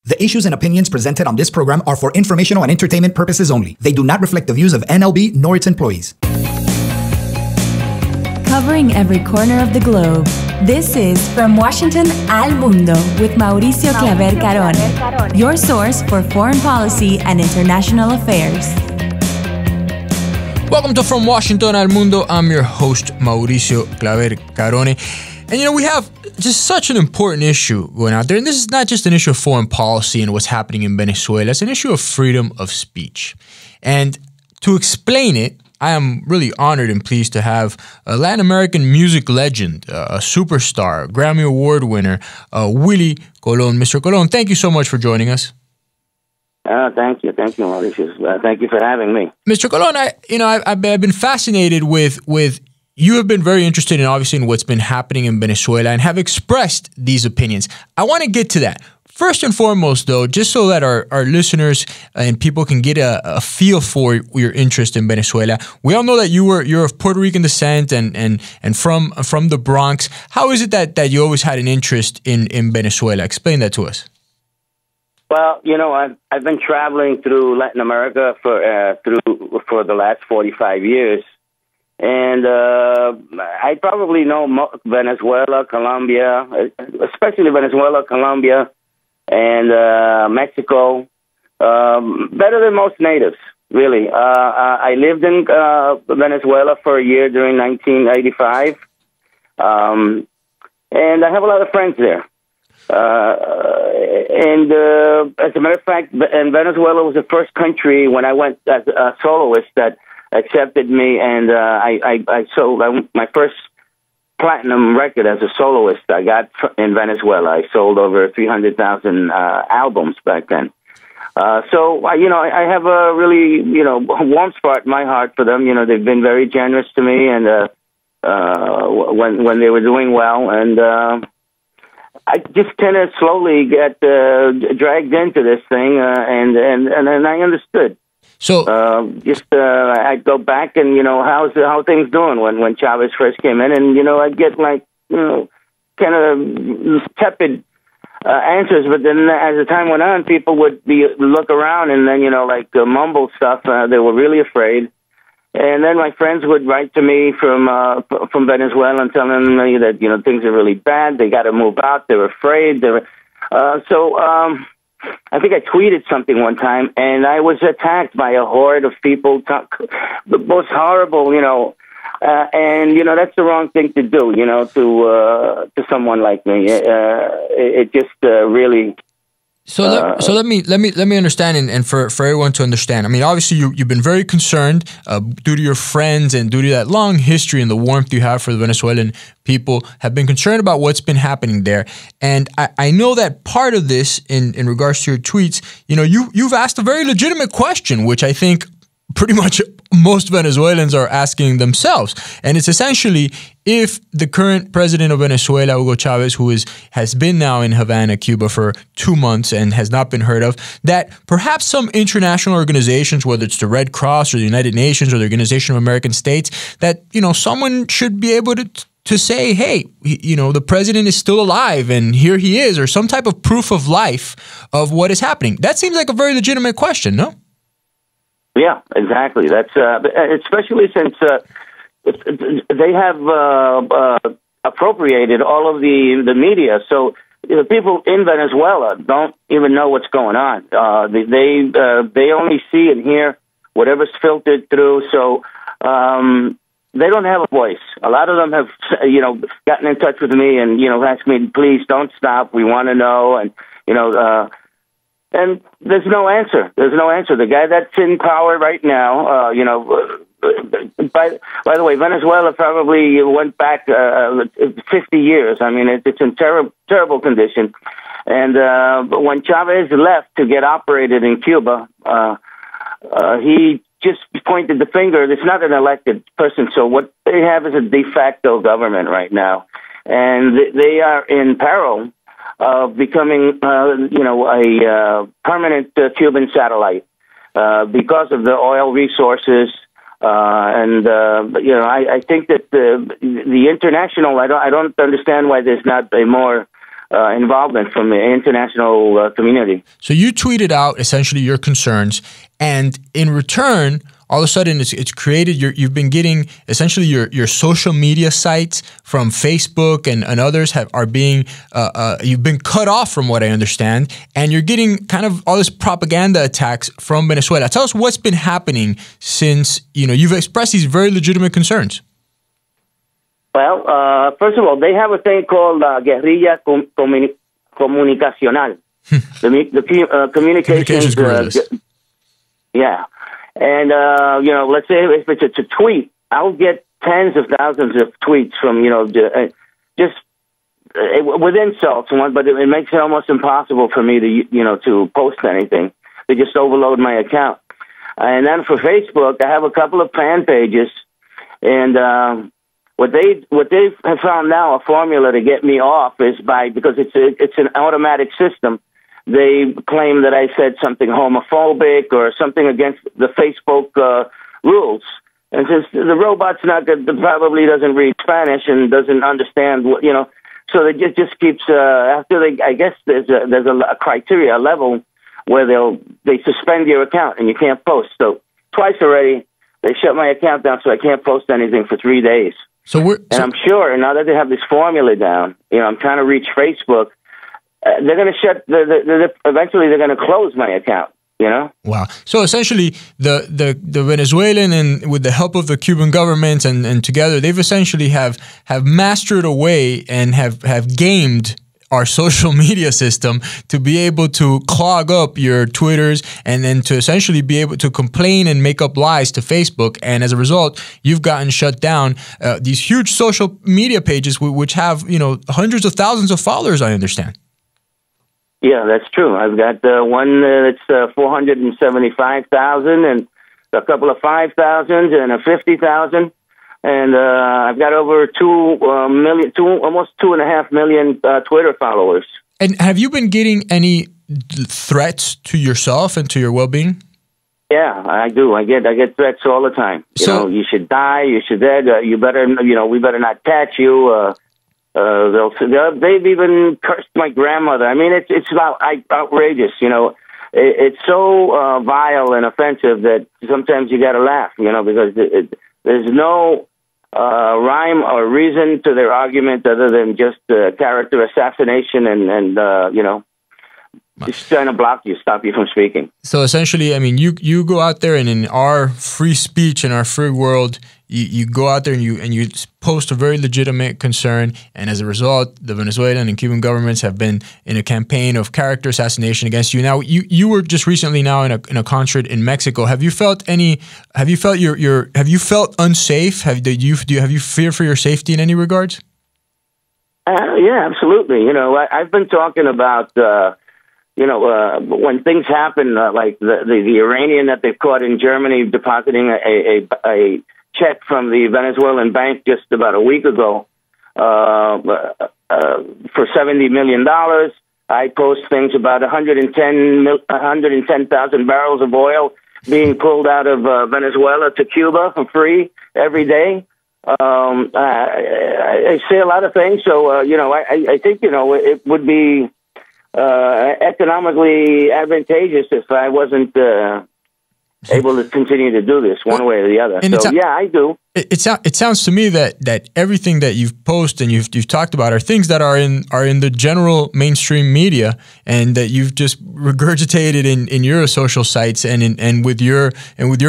The issues and opinions presented on this program are for informational and entertainment purposes only. They do not reflect the views of NLB nor its employees. Covering every corner of the globe, this is From Washington al Mundo with Mauricio Claver Carone, your source for foreign policy and international affairs. Welcome to From Washington al Mundo. I'm your host, Mauricio Claver Carone. And we have just such an important issue going out there. And this is not just an issue of foreign policy and what's happening in Venezuela. It's an issue of freedom of speech. And to explain it, I am really honored and pleased to have a Latin American music legend, a superstar, Grammy Award winner, Willie Colon. Mr. Colon, thank you so much for joining us. Thank you, Mauricio. Thank you for having me, Mr. Colon. I've been fascinated with. You have been very interested in what's been happening in Venezuela and have expressed these opinions. I want to get to that. First and foremost, though, just so that our listeners and people can get a feel for your interest in Venezuela, we all know that you're of Puerto Rican descent and from the Bronx. How is it that you always had an interest in Venezuela? Explain that to us. Well, I've been traveling through Latin America for the last 45 years. And I probably know Venezuela, Colombia, especially Venezuela, Colombia, and Mexico better than most natives, really. I lived in Venezuela for a year during 1985, and I have a lot of friends there. And as a matter of fact, and Venezuela was the first country when I went as a soloist that accepted me, and I sold my first platinum record as a soloist. I got in Venezuela. I sold over 300,000 albums back then. So I have a really warm spot in my heart for them. They've been very generous to me, and when they were doing well, and I just kind of slowly get dragged into this thing, and then I understood. So I'd go back and how things doing when Chavez first came in, and I'd get kind of tepid answers, but then as the time went on, people would look around and then mumble stuff. They were really afraid, and then my friends would write to me from Venezuela and telling me that things are really bad. They got to move out. They're afraid. I think I tweeted something one time, and I was attacked by a horde of people, the most horrible, and that's the wrong thing to do, to someone like me. It just really. So let me understand, and for everyone to understand. I mean, obviously you've been very concerned due to your friends and due to that long history and the warmth you have for the Venezuelan people, have been concerned about what's been happening there. And I know that part of this, in regards to your tweets, you've asked a very legitimate question, which I think pretty much most Venezuelans are asking themselves. And it's essentially, if the current president of Venezuela, Hugo Chavez, who has been now in Havana, Cuba for 2 months and has not been heard of, that perhaps some international organizations, whether it's the Red Cross or the United Nations or the Organization of American States, that, someone should be able to say, hey, the president is still alive and here he is, or some type of proof of life of what is happening. That seems like a very legitimate question, no? Yeah, exactly. That's especially since they have appropriated all of the media. So the people in Venezuela don't even know what's going on. They only see and hear whatever's filtered through. So they don't have a voice. A lot of them have gotten in touch with me and asked me, please don't stop. We want to know, and and there's no answer. There's no answer. The guy that's in power right now, by the way, Venezuela probably went back 50 years. I mean, it's in terrible condition. And when Chavez left to get operated in Cuba, he just pointed the finger. It's not an elected person. So what they have is a de facto government right now. And they are in peril of becoming, a permanent Cuban satellite because of the oil resources. I think that the international, I don't understand why there's not a more involvement from the international community. So you tweeted out essentially your concerns, and in return, all of a sudden it's created. You've been getting essentially your social media sites from Facebook and others are being you've been cut off from what I understand, and you're getting kind of all this propaganda attacks from Venezuela. Tell us what's been happening since you've expressed these very legitimate concerns. Well, first of all, they have a thing called guerrilla comunicacional, the communications guerrillas. Yeah. And, let's say if it's a tweet, I'll get tens of thousands of tweets from, just with insults, but it makes it almost impossible for me to post anything. They just overload my account. And then for Facebook, I have a couple of fan pages, and what they have found now, a formula to get me off is because it's an automatic system. They claim that I said something homophobic or something against the Facebook rules. And since the robot's probably doesn't read Spanish and doesn't understand so it just keeps after I guess there's a criteria, a level where they suspend your account and you can't post. So twice already they shut my account down, so I can't post anything for 3 days. I'm sure now that they have this formula down, I'm trying to reach Facebook. They're going to shut. Eventually, they're going to close my account. Wow. So essentially, the Venezuelan and with the help of the Cuban government and together, they've essentially have mastered a way and have gamed our social media system to be able to clog up your Twitters and then to essentially be able to complain and make up lies to Facebook. And as a result, you've gotten shut down these huge social media pages which have hundreds of thousands of followers, I understand. Yeah, that's true. I've got one that's 475,000 and a couple of 5,000 and a 50,000. And I've got over 2 million, almost 2.5 million Twitter followers. And have you been getting any threats to yourself and to your well-being? Yeah, I do. I get threats all the time. You should die. You should dead. You better. We better not catch you. They've even cursed my grandmother. I mean, it's outrageous. It's so vile and offensive that sometimes you got to laugh. Because there's no rhyme or reason to their argument other than just character assassination and just trying to block you, stop you from speaking. So essentially, I mean, you go out there and in our free speech, in our free world, you go out there and you post a very legitimate concern, and as a result, the Venezuelan and Cuban governments have been in a campaign of character assassination against you. Now, you were just recently now in a concert in Mexico. Have you felt Have you felt unsafe? Have you fear for your safety in any regards? Yeah, absolutely. I've been talking about. When things happen, like the Iranian that they've caught in Germany depositing a check from the Venezuelan bank just about a week ago for $70 million. I post things about 110,000 barrels of oil being pulled out of Venezuela to Cuba for free every day. I say a lot of things, so I think it would be economically advantageous if I wasn't able to continue to do this one way or the other. So yeah, I do. It sounds to me that everything that you've posted and you've talked about are things that are in the general mainstream media, and that you've just regurgitated in your social sites and with your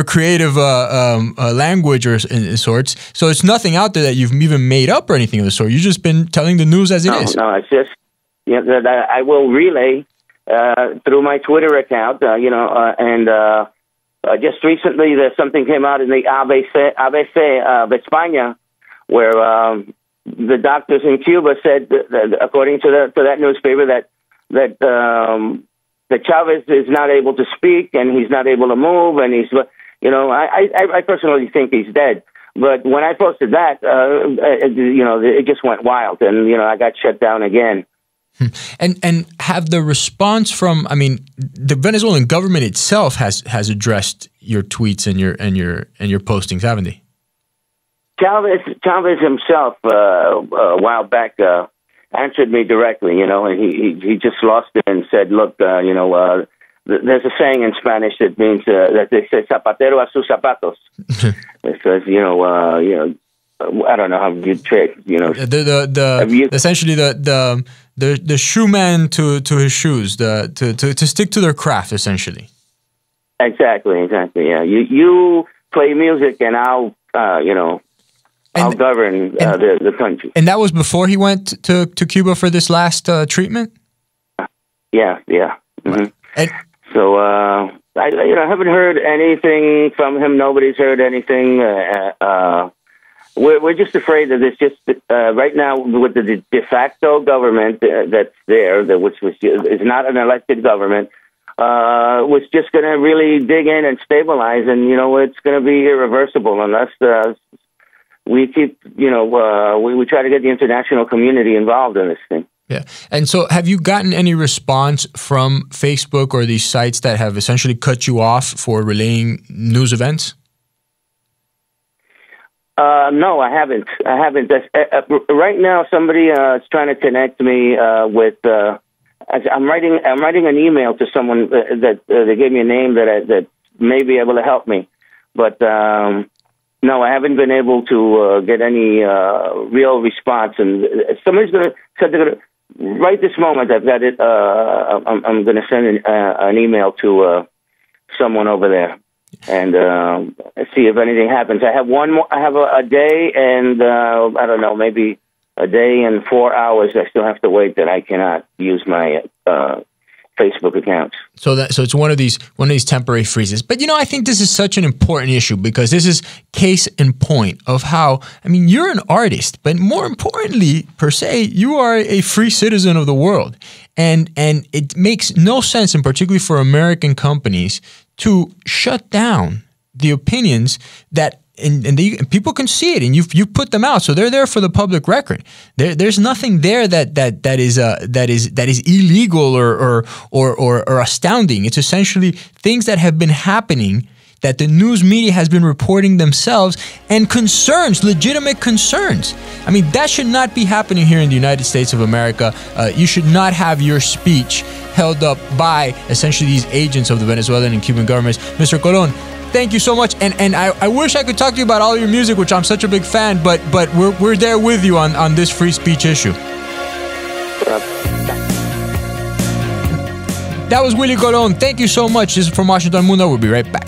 creative language or sorts. So it's nothing out there that you've even made up or anything of the sort. You've just been telling the news as it is. No, it's just that I will relay through my Twitter account, and just recently something came out in the ABC of España, where the doctors in Cuba said, that according to that newspaper, that Chavez is not able to speak and he's not able to move, and he's, I personally think he's dead. But when I posted that, it just went wild, and I got shut down again. And have the response from, I mean, the Venezuelan government itself has addressed your tweets and your postings, haven't they? Chavez himself, a while back, answered me directly, and he just lost it and said, look, there's a saying in Spanish that means that they say zapatero a sus zapatos. It says, I don't know how you trade, essentially the shoeman to his shoes, to stick to their craft, essentially. Exactly. Yeah, you play music, and I'll I'll govern the country. And that was before he went to Cuba for this last treatment. Yeah. Mm-hmm. And so I haven't heard anything from him. Nobody's heard anything. We're just afraid that it's just right now with the de facto government that's there, which is not an elected government. Was just going to really dig in and stabilize, and it's going to be irreversible unless we keep, we try to get the international community involved in this thing. Yeah. And so have you gotten any response from Facebook or these sites that have essentially cut you off for relaying news events? No, I haven't. Right now, somebody is trying to connect me with. I'm writing an email to someone that they gave me a name that may be able to help me, but no, I haven't been able to get any real response. And somebody's said they're gonna right this moment. I've got it. I'm going to send an email to someone over there and see if anything happens. I have one more. I have a day and I don't know, maybe a day and 4 hours. I still have to wait that I cannot use my Facebook accounts. So it's one of these temporary freezes. But I think this is such an important issue because this is case in point of how, you're an artist, but more importantly, per se, you are a free citizen of the world. And it makes no sense, and particularly for American companies, to shut down the opinions that and people can see it, and you put them out, so they're there for the public record. There's nothing there that is illegal or astounding. It's essentially things that have been happening that the news media has been reporting themselves, and concerns, legitimate concerns. That should not be happening here in the United States of America. You should not have your speech held up by essentially these agents of the Venezuelan and Cuban governments. Mr. Colon, thank you so much, and I wish I could talk to you about all your music, which I'm such a big fan, but we're there with you on this free speech issue. That was Willie Colon. Thank you so much. This is from Washington Mundo. We'll be right back.